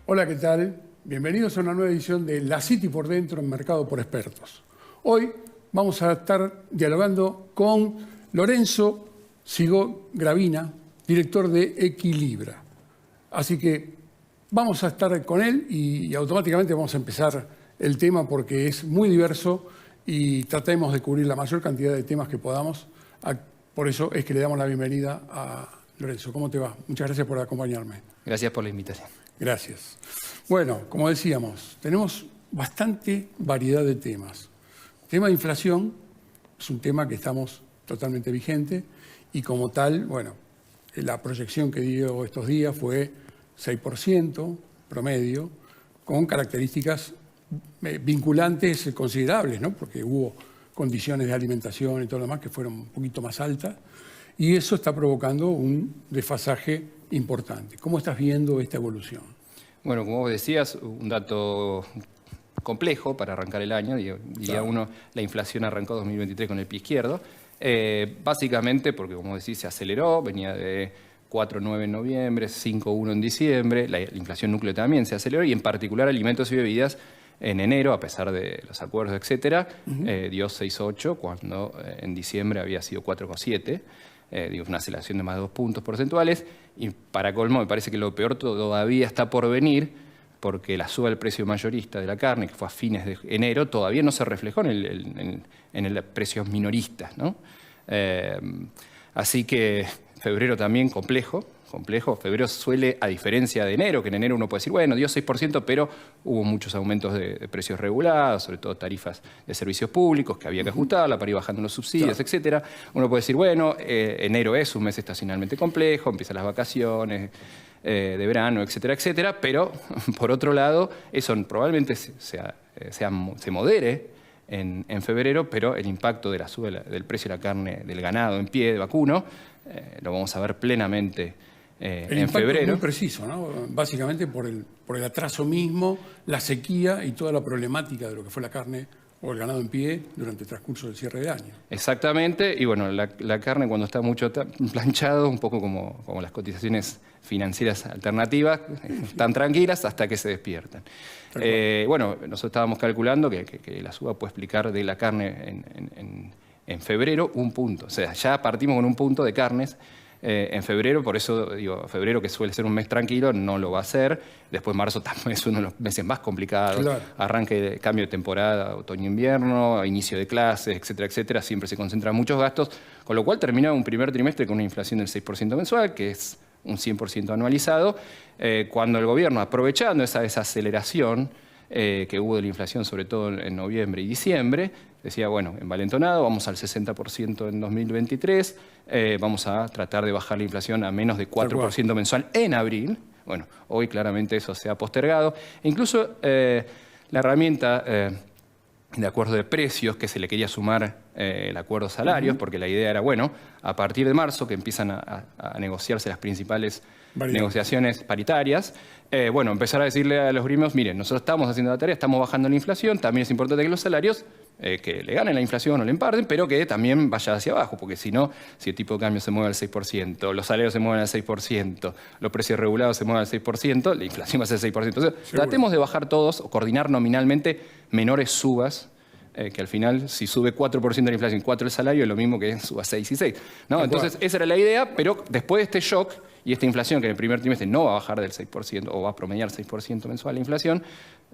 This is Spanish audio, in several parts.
Hola, ¿qué tal? Bienvenidos a una nueva edición de La City por Dentro en Mercado por Expertos. Hoy vamos a estar dialogando con Lorenzo Sigó Gravina, director de Equilibra. Así que vamos a estar con él y automáticamente vamos a empezar el tema porque es muy diverso y tratemos de cubrir la mayor cantidad de temas que podamos. Por eso es que le damos la bienvenida a Lorenzo. ¿Cómo te va? Muchas gracias por acompañarme. Gracias por la invitación. Gracias. Bueno, como decíamos, tenemos bastante variedad de temas. El tema de inflación es un tema que estamos totalmente vigente y como tal, bueno, la proyección que dio estos días fue 6% promedio, con características vinculantes considerables, ¿no? Porque hubo condiciones de alimentación y todo lo demás que fueron un poquito más altas y eso está provocando un desfasaje importante. ¿Cómo estás viendo esta evolución? Bueno, como vos decías, un dato complejo para arrancar el año. Día uno, la inflación arrancó 2023 con el pie izquierdo. Básicamente porque, como decís, se aceleró, venía de 4,9 en noviembre, 5,1 en diciembre, la inflación núcleo también se aceleró y en particular alimentos y bebidas en enero, a pesar de los acuerdos, etcétera, dio 6,8 cuando en diciembre había sido 4,7. Una aceleración de más de 2 puntos porcentuales y para colmo me parece que lo peor todavía está por venir porque la suba del precio mayorista de la carne que fue a fines de enero todavía no se reflejó en el precios minoristas, ¿no? Así que febrero también complejo. Febrero suele, a diferencia de enero, que en enero uno puede decir, bueno, dio 6%, pero hubo muchos aumentos de precios regulados, sobre todo tarifas de servicios públicos que había que ajustarla para ir bajando los subsidios, etcétera. Uno puede decir, bueno, enero es un mes estacionalmente complejo, empiezan las vacaciones de verano, etcétera, etcétera, pero por otro lado, eso probablemente se modere en febrero, pero el impacto de la suba del precio de la carne del ganado en pie, de vacuno, lo vamos a ver plenamente en febrero. Es muy preciso, ¿no? Básicamente por el atraso mismo, la sequía y toda la problemática de lo que fue la carne o el ganado en pie durante el transcurso del cierre de año. Exactamente, y bueno, la carne cuando está mucho planchado, un poco como las cotizaciones financieras alternativas, están tranquilas hasta que se despiertan. Bueno, nosotros estábamos calculando que la suba puede explicar de la carne en febrero 1 punto. O sea, ya partimos con 1 punto de carnes en febrero, por eso digo, febrero que suele ser un mes tranquilo, no lo va a ser. Después marzo también es uno de los meses más complicados. Claro. Arranque de cambio de temporada, otoño-invierno, inicio de clases, etcétera, etcétera. Siempre se concentran muchos gastos, con lo cual termina un primer trimestre con una inflación del 6% mensual, que es un 100% anualizado, cuando el gobierno, aprovechando esa desaceleración que hubo de la inflación, sobre todo en noviembre y diciembre, decía, bueno, envalentonado, vamos al 60% en 2023, vamos a tratar de bajar la inflación a menos de 4% mensual en abril. Bueno, hoy claramente eso se ha postergado. E incluso la herramienta de acuerdo de precios que se le quería sumar el acuerdo de salarios, porque la idea era, bueno, a partir de marzo que empiezan a negociarse las principales negociaciones paritarias, bueno, empezar a decirle a los gremios, miren, nosotros estamos haciendo la tarea, estamos bajando la inflación, también es importante que los salarios que le ganen la inflación o le emparden, pero que también vaya hacia abajo, porque si no, si el tipo de cambio se mueve al 6%, los salarios se mueven al 6%, los precios regulados se mueven al 6%, la inflación va a ser 6%. Entonces, tratemos de bajar todos o coordinar nominalmente menores subas, que al final, si sube 4% de la inflación y 4% el salario, es lo mismo que suba 6 y 6. ¿No? Entonces, esa era la idea, pero después de este shock y esta inflación, que en el primer trimestre no va a bajar del 6% o va a promediar 6% mensual la inflación,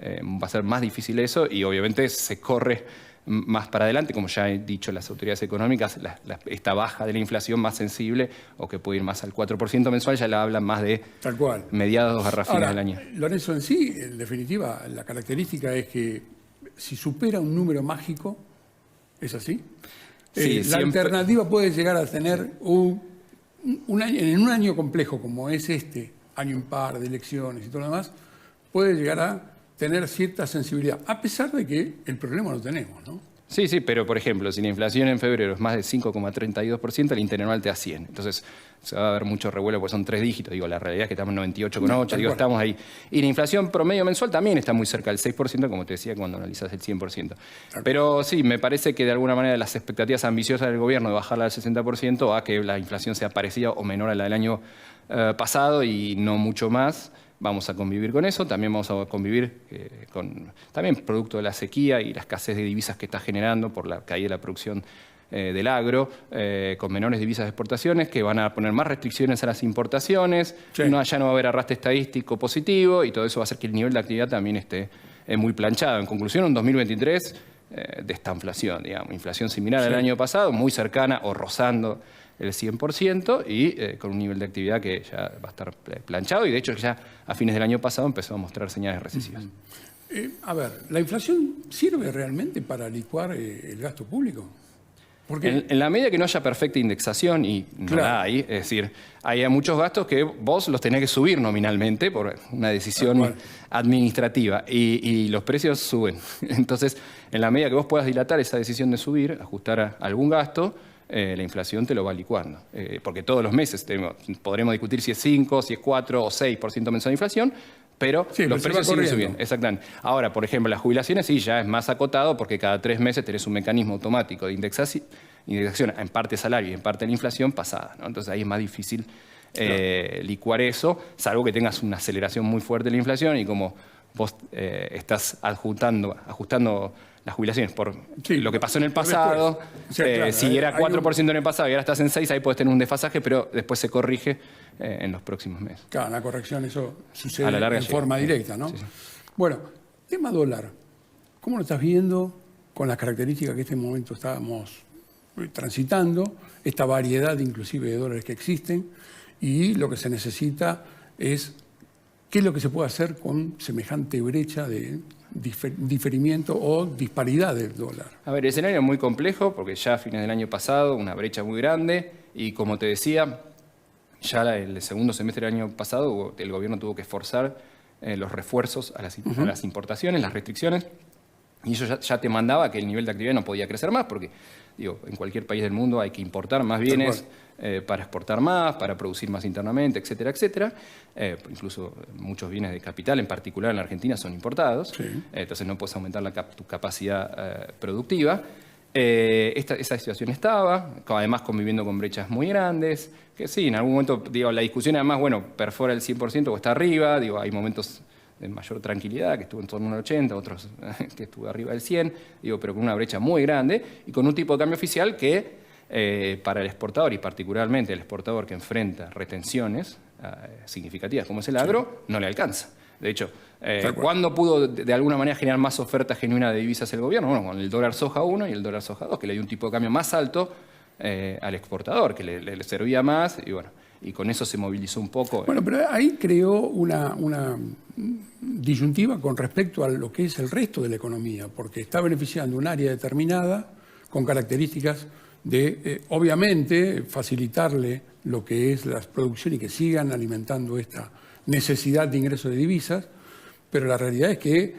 va a ser más difícil eso y obviamente se corre más para adelante, como ya han dicho las autoridades económicas, esta baja de la inflación más sensible o que puede ir más al 4% mensual, ya la hablan más de mediados a fines del año. Lorenzo, en sí, en definitiva, la característica es que si supera un número mágico, ¿es así? Sí, la alternativa puede llegar a tener en un año complejo como es este, año impar de elecciones y todo lo demás, puede llegar a tener cierta sensibilidad, a pesar de que el problema lo tenemos, ¿no? Sí, pero por ejemplo, si la inflación en febrero es más de 5,32%, el interanual te da 100. Entonces se va a ver mucho revuelo porque son 3 dígitos. Digo, la realidad es que estamos en 98,8, estamos ahí. Y la inflación promedio mensual también está muy cerca del 6%, como te decía, cuando analizas el 100%. Pero sí, me parece que de alguna manera las expectativas ambiciosas del gobierno de bajarla al 60% a que la inflación sea parecida o menor a la del año pasado y no mucho más, vamos a convivir con eso, también vamos a convivir con también producto de la sequía y la escasez de divisas que está generando por la caída de la producción del agro, con menores divisas de exportaciones, que van a poner más restricciones a las importaciones, ya no va a haber arrastre estadístico positivo y todo eso va a hacer que el nivel de actividad también esté muy planchado. En conclusión, un 2023 de estanflación, digamos, inflación similar al año pasado, muy cercana o rozando el 100% y con un nivel de actividad que ya va a estar planchado y de hecho ya a fines del año pasado empezó a mostrar señales recesivas. A ver, ¿la inflación sirve realmente para licuar el gasto público? Porque en la medida que no haya perfecta indexación, y no la hay, es decir, hay muchos gastos que vos los tenés que subir nominalmente por una decisión administrativa y los precios suben. Entonces, en la medida que vos puedas dilatar esa decisión de subir, ajustar a algún gasto, la inflación te lo va licuando. Porque todos los meses podremos discutir si es 5, si es 4 o 6% mensual de inflación, pero los precios siguen subiendo. Exactamente. Ahora, por ejemplo, las jubilaciones sí ya es más acotado porque cada 3 meses tenés un mecanismo automático de indexación en parte salario y en parte la inflación pasada, ¿no? Entonces ahí es más difícil licuar eso, salvo que tengas una aceleración muy fuerte de la inflación y como vos estás ajustando las jubilaciones por lo que pasó en el pasado. Si era 4% en el pasado y ahora estás en 6%, ahí puedes tener un desfasaje, pero después se corrige en los próximos meses. Claro, la corrección, eso sucede a la larga, en forma directa, ¿no? Sí. Bueno, tema dólar. ¿Cómo lo estás viendo con las características que en este momento estábamos transitando, esta variedad inclusive de dólares que existen y lo que se necesita es qué es lo que se puede hacer con semejante brecha de diferimiento o disparidad del dólar? A ver, el escenario es muy complejo porque ya a fines del año pasado una brecha muy grande y como te decía, ya el segundo semestre del año pasado el gobierno tuvo que forzar los refuerzos a las importaciones, las restricciones, y eso ya te mandaba que el nivel de actividad no podía crecer más porque, digo, en cualquier país del mundo hay que importar más bienes para exportar más, para producir más internamente, etcétera, etcétera. Incluso muchos bienes de capital, en particular en la Argentina, son importados. Entonces no puedes aumentar tu capacidad productiva. Esa situación estaba, además conviviendo con brechas muy grandes, que sí, en algún momento, digo, la discusión además, bueno, perfora el 100% o está arriba, digo, hay momentos de mayor tranquilidad, que estuvo en torno al 80, otros que estuvo arriba del 100, digo, pero con una brecha muy grande y con un tipo de cambio oficial que para el exportador y particularmente el exportador que enfrenta retenciones significativas como es el agro, no le alcanza. De hecho, ¿cuándo pudo de alguna manera generar más oferta genuina de divisas el gobierno? Bueno, con el dólar soja 1 y el dólar soja 2, que le dio un tipo de cambio más alto al exportador, que le servía más y bueno, y con eso se movilizó un poco. Bueno, pero ahí creó una disyuntiva con respecto a lo que es el resto de la economía, porque está beneficiando un área determinada con características de, obviamente, facilitarle lo que es la producción y que sigan alimentando esta necesidad de ingreso de divisas, pero la realidad es que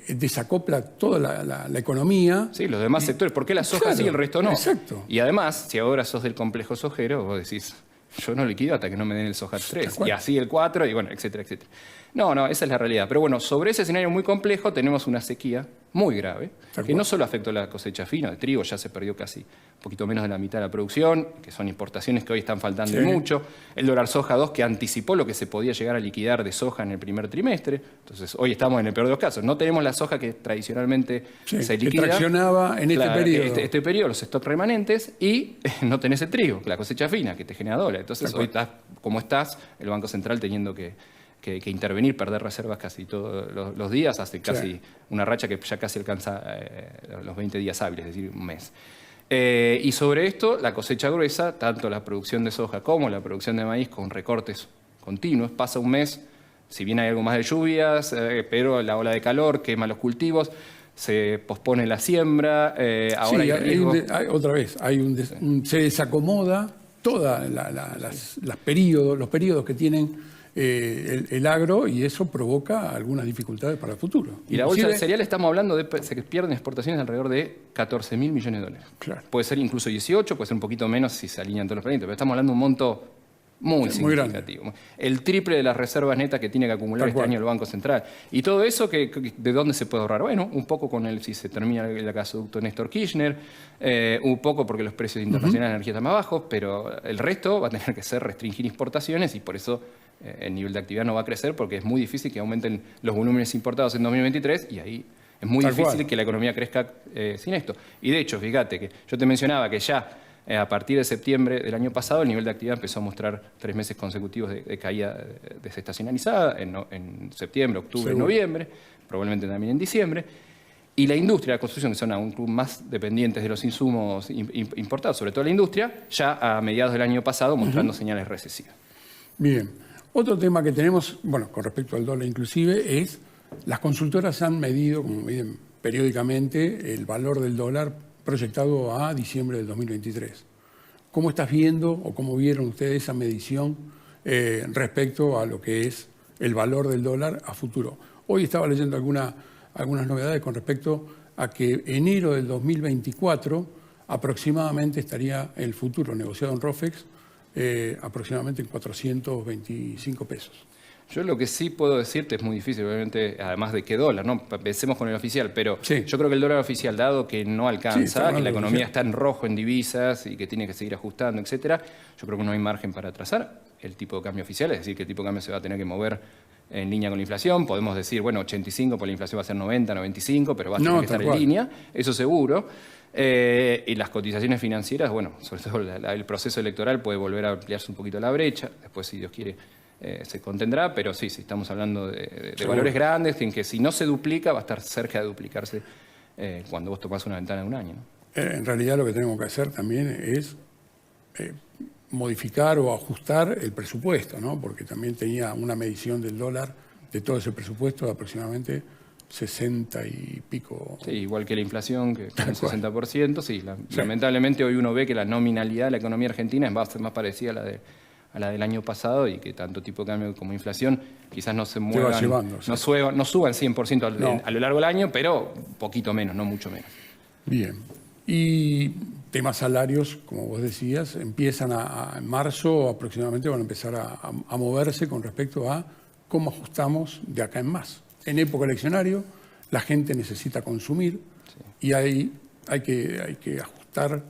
desacopla toda la economía. Sí, los demás sectores. ¿Por qué la soja sí y el resto no? Exacto. Y además, si ahora sos del complejo sojero, vos decís, yo no liquido hasta que no me den el soja 3, y así el 4, y bueno, etcétera, etcétera. No, esa es la realidad. Pero bueno, sobre ese escenario muy complejo tenemos una sequía muy grave, que no solo afectó la cosecha fina de trigo, ya se perdió casi un poquito menos de la mitad de la producción, que son importaciones que hoy están faltando mucho. El dólar soja 2 que anticipó lo que se podía llegar a liquidar de soja en el primer trimestre. Entonces, hoy estamos en el peor de los casos. No tenemos la soja que tradicionalmente se liquida. Que traccionaba en este periodo. Este periodo, los stocks remanentes, y no tenés el trigo, la cosecha fina, que te genera dólares. Entonces, hoy estás como estás, el Banco Central teniendo que intervenir, perder reservas casi todos los días, hace casi una racha que ya casi alcanza los 20 días hábiles, es decir, un mes. Y sobre esto, la cosecha gruesa, tanto la producción de soja como la producción de maíz, con recortes continuos, pasa un mes, si bien hay algo más de lluvias, pero la ola de calor quema los cultivos, se pospone la siembra, ahora otra vez, se desacomoda todos los periodos que tienen el agro, y eso provoca algunas dificultades para el futuro. Y la bolsa de cereal, estamos hablando de que pierden exportaciones alrededor de 14.000 millones de dólares. Claro. Puede ser incluso 18, puede ser un poquito menos si se alinean todos los planetas, pero estamos hablando de un monto muy significativo. Grande. El triple de las reservas netas que tiene que acumular este año el Banco Central. Y todo eso, ¿de dónde se puede ahorrar? Bueno, un poco si se termina el gasoducto Néstor Kirchner, un poco porque los precios internacionales de energía están más bajos, pero el resto va a tener que ser restringir exportaciones y por eso el nivel de actividad no va a crecer porque es muy difícil que aumenten los volúmenes importados en 2023 y ahí es muy difícil que la economía crezca sin esto. Y de hecho, fíjate que yo te mencionaba que ya a partir de septiembre del año pasado el nivel de actividad empezó a mostrar 3 meses consecutivos de caída desestacionalizada en septiembre, octubre, noviembre, probablemente también en diciembre. Y la industria, la construcción, que son aún más dependientes de los insumos importados, sobre todo la industria, ya a mediados del año pasado mostrando señales recesivas. Bien. Otro tema que tenemos, bueno, con respecto al dólar inclusive, es las consultoras han medido, como miden periódicamente, el valor del dólar proyectado a diciembre del 2023. ¿Cómo estás viendo o cómo vieron ustedes esa medición respecto a lo que es el valor del dólar a futuro? Hoy estaba leyendo algunas novedades con respecto a que enero del 2024 aproximadamente estaría el futuro negociado en ROFEX aproximadamente en 425 pesos. Yo lo que sí puedo decirte es muy difícil, obviamente, además de qué dólar, ¿no? Pensemos con el oficial, pero sí, yo creo que el dólar oficial, dado que no alcanza, sí, que la economía está en rojo en divisas y que tiene que seguir ajustando, etcétera, yo creo que no hay margen para atrasar el tipo de cambio oficial, es decir, que el tipo de cambio se va a tener que mover en línea con la inflación. Podemos decir, bueno, 85, por la inflación va a ser 90, 95, pero va a tener que estar en línea, eso seguro. Y las cotizaciones financieras, bueno, sobre todo el proceso electoral puede volver a ampliarse un poquito la brecha, después, si Dios quiere, se contendrá, pero sí, estamos hablando de valores grandes, en que si no se duplica, va a estar cerca de duplicarse cuando vos tomás una ventana de un año, ¿no? En realidad lo que tenemos que hacer también es modificar o ajustar el presupuesto, ¿no? Porque también tenía una medición del dólar de todo ese presupuesto de aproximadamente 60 y pico. Sí, igual que la inflación, que es un 60%. Sí, lamentablemente hoy uno ve que la nominalidad de la economía argentina es más parecida a la del año pasado y que tanto tipo de cambio como inflación quizás no se muevan, no suban 100% a lo largo del año, pero un poquito menos, no mucho menos. Bien. Y temas salarios, como vos decías, empiezan en marzo aproximadamente, van a empezar a moverse con respecto a cómo ajustamos de acá en más. En época eleccionaria, la gente necesita consumir y hay que ajustar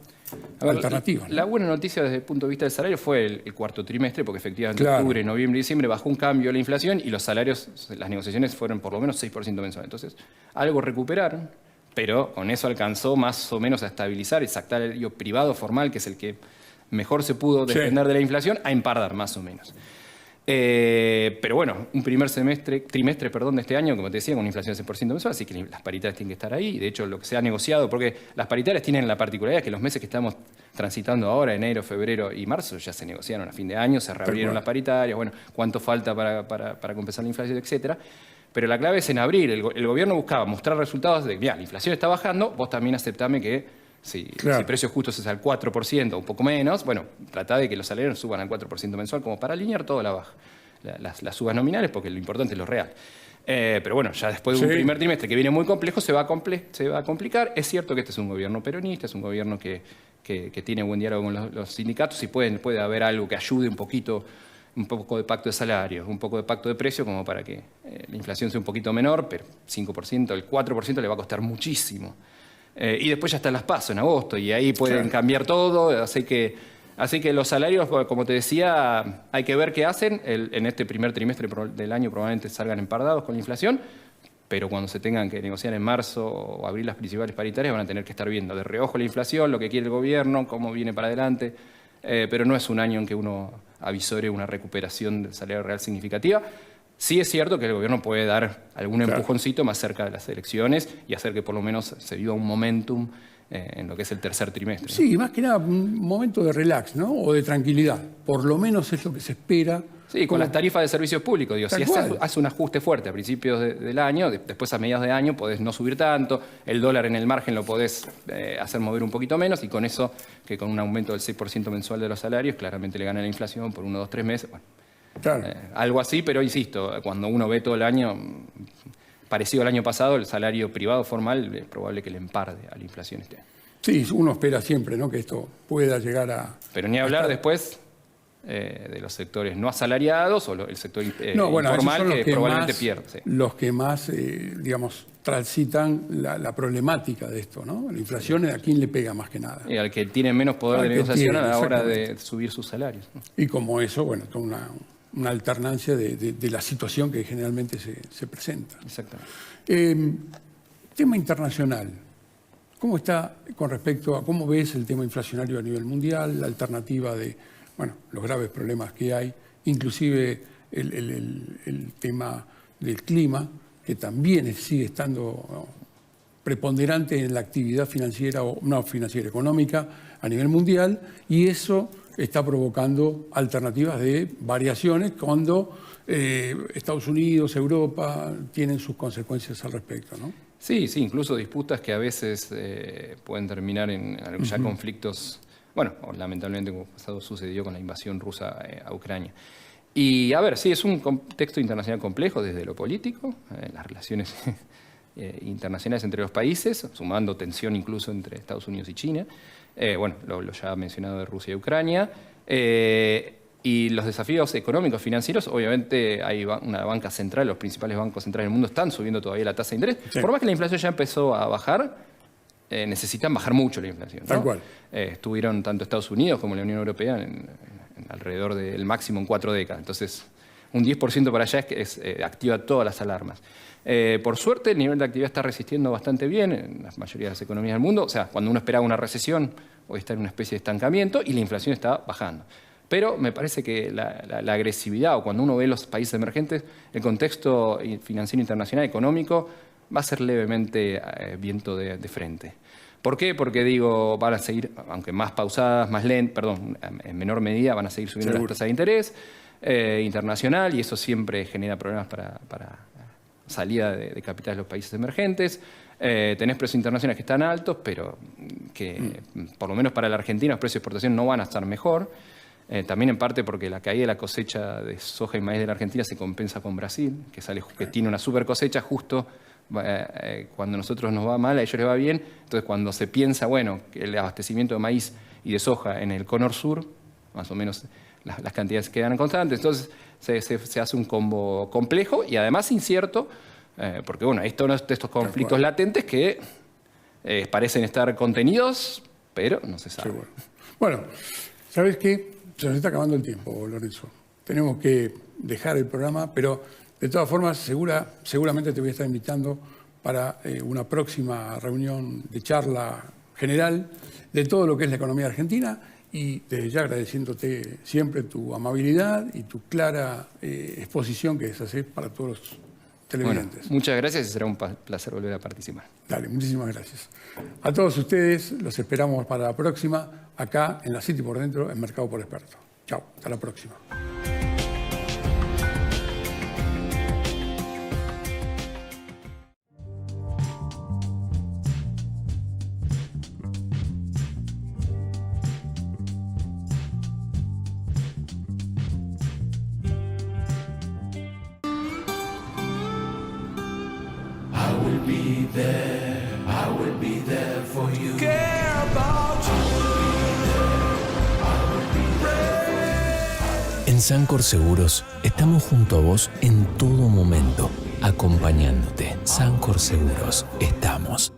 alternativas, ¿no? La buena noticia desde el punto de vista del salario fue el cuarto trimestre, porque efectivamente octubre, noviembre y diciembre bajó un cambio la inflación y los salarios, las negociaciones fueron por lo menos 6% mensual. Entonces, algo recuperaron, pero con eso alcanzó más o menos a estabilizar el salario privado formal, que es el que mejor se pudo defender de la inflación, a empardar más o menos. Pero bueno, un primer trimestre de este año, como te decía, con una inflación de 6% mensual, así que las paritarias tienen que estar ahí. De hecho, lo que se ha negociado, porque las paritarias tienen la particularidad que los meses que estamos transitando ahora, enero, febrero y marzo, ya se negociaron a fin de año, se reabrieron las paritarias, bueno, cuánto falta para compensar la inflación, etcétera. Pero la clave es en abril. El gobierno buscaba mostrar resultados de, mira, la inflación está bajando, vos también aceptame que si precios justos es al 4% o un poco menos, bueno, tratá de que los salarios suban al 4% mensual como para alinear toda la baja. Las subas nominales, porque lo importante es lo real. Pero bueno, ya después de un primer trimestre que viene muy complejo, se va a complicar. Es cierto que este es un gobierno peronista, es un gobierno que tiene buen diálogo con los sindicatos y puede haber algo que ayude un poco de pacto de salarios, un poco de pacto de precios, como para que la inflación sea un poquito menor, pero 5%, el 4% le va a costar muchísimo. Y después ya están las PASO en agosto y ahí pueden cambiar todo, así que los salarios, como te decía, hay que ver qué hacen. En este primer trimestre del año probablemente salgan empardados con la inflación, pero cuando se tengan que negociar en marzo o abrir las principales paritarias van a tener que estar viendo de reojo la inflación, lo que quiere el gobierno, cómo viene para adelante, pero no es un año en que uno avisore una recuperación del salario real significativa. Sí es cierto que el gobierno puede dar algún empujoncito más cerca de las elecciones y hacer que por lo menos se viva un momentum en lo que es el tercer trimestre. Sí, más que nada un momento de relax, ¿no? O de tranquilidad. Por lo menos es lo que se espera. Sí, con las tarifas de servicios públicos. Digo, si hace un ajuste fuerte a principios del año, después a mediados de año podés no subir tanto, el dólar en el margen lo podés hacer mover un poquito menos y con eso, que con un aumento del 6% mensual de los salarios, claramente le gana la inflación por 1, 2, 3 meses. Bueno, algo así, pero insisto, cuando uno ve todo el año, parecido al año pasado, el salario privado formal es probable que le emparde a la inflación este año. Sí, uno espera siempre, ¿no?, que esto pueda llegar a... Pero ni hablar después de los sectores no asalariados o el sector informal que probablemente pierde. Sí. Los que más, digamos, transitan la problemática de esto, ¿no? La inflación, ¿a quién le pega más que nada? Y al que tiene menos poder de negociación a la hora de subir sus salarios, ¿no? Y como eso, bueno, toda una alternancia de la situación que generalmente se presenta. Exactamente. Tema internacional. ¿Cómo está con respecto a cómo ves el tema inflacionario a nivel mundial, la alternativa de los graves problemas que hay, inclusive el tema del clima, que también sigue estando preponderante en la actividad financiera o no financiera, económica a nivel mundial, y eso está provocando alternativas de variaciones cuando Estados Unidos, Europa tienen sus consecuencias al respecto, ¿no? Sí, incluso disputas que a veces pueden terminar en ya conflictos, lamentablemente como pasado sucedió con la invasión rusa a Ucrania. Y a ver, sí, es un contexto internacional complejo desde lo político, las relaciones internacionales entre los países, sumando tensión incluso entre Estados Unidos y China, lo ya mencionado de Rusia y Ucrania, y los desafíos económicos, financieros. Obviamente hay una banca central, los principales bancos centrales del mundo están subiendo todavía la tasa de interés. Sí. Por más que la inflación ya empezó a bajar, necesitan bajar mucho la inflación, ¿no? Tal cual. Estuvieron tanto Estados Unidos como la Unión Europea en alrededor del máximo en 4 décadas. Entonces, un 10% para allá activa todas las alarmas. Por suerte, el nivel de actividad está resistiendo bastante bien en la mayoría de las economías del mundo. O sea, cuando uno esperaba una recesión, hoy está en una especie de estancamiento y la inflación está bajando. Pero me parece que la agresividad, o cuando uno ve los países emergentes, el contexto financiero internacional, económico, va a ser levemente viento de frente. ¿Por qué? Porque van a seguir, aunque más pausadas, más lentas, en menor medida van a seguir subiendo las tasas de interés internacional, y eso siempre genera problemas para salida de capitales de los países emergentes. Tenés precios internacionales que están altos, pero que por lo menos para la Argentina los precios de exportación no van a estar mejor. También en parte porque la caída de la cosecha de soja y maíz de la Argentina se compensa con Brasil, que tiene una super cosecha justo cuando a nosotros nos va mal, a ellos les va bien. Entonces cuando se piensa, que el abastecimiento de maíz y de soja en el cono sur, más o menos las cantidades quedan constantes. Entonces se hace un combo complejo y además incierto, porque hay todos estos conflictos latentes que parecen estar contenidos, pero no se sabe. Bueno, ¿sabes qué? Se nos está acabando el tiempo, Lorenzo. Tenemos que dejar el programa, pero de todas formas seguramente te voy a estar invitando para una próxima reunión de charla general de todo lo que es la economía argentina, y desde ya agradeciéndote siempre tu amabilidad y tu clara exposición que haces para todos los televidentes. Muchas gracias y será un placer volver a participar. Dale, muchísimas gracias. A todos ustedes los esperamos para la próxima, acá en la City por Dentro, en Mercado por Experto. Chao, hasta la próxima. I will be there for you. Care about you. En Sancor Seguros estamos junto a vos en todo momento, acompañándote. Sancor Seguros, estamos.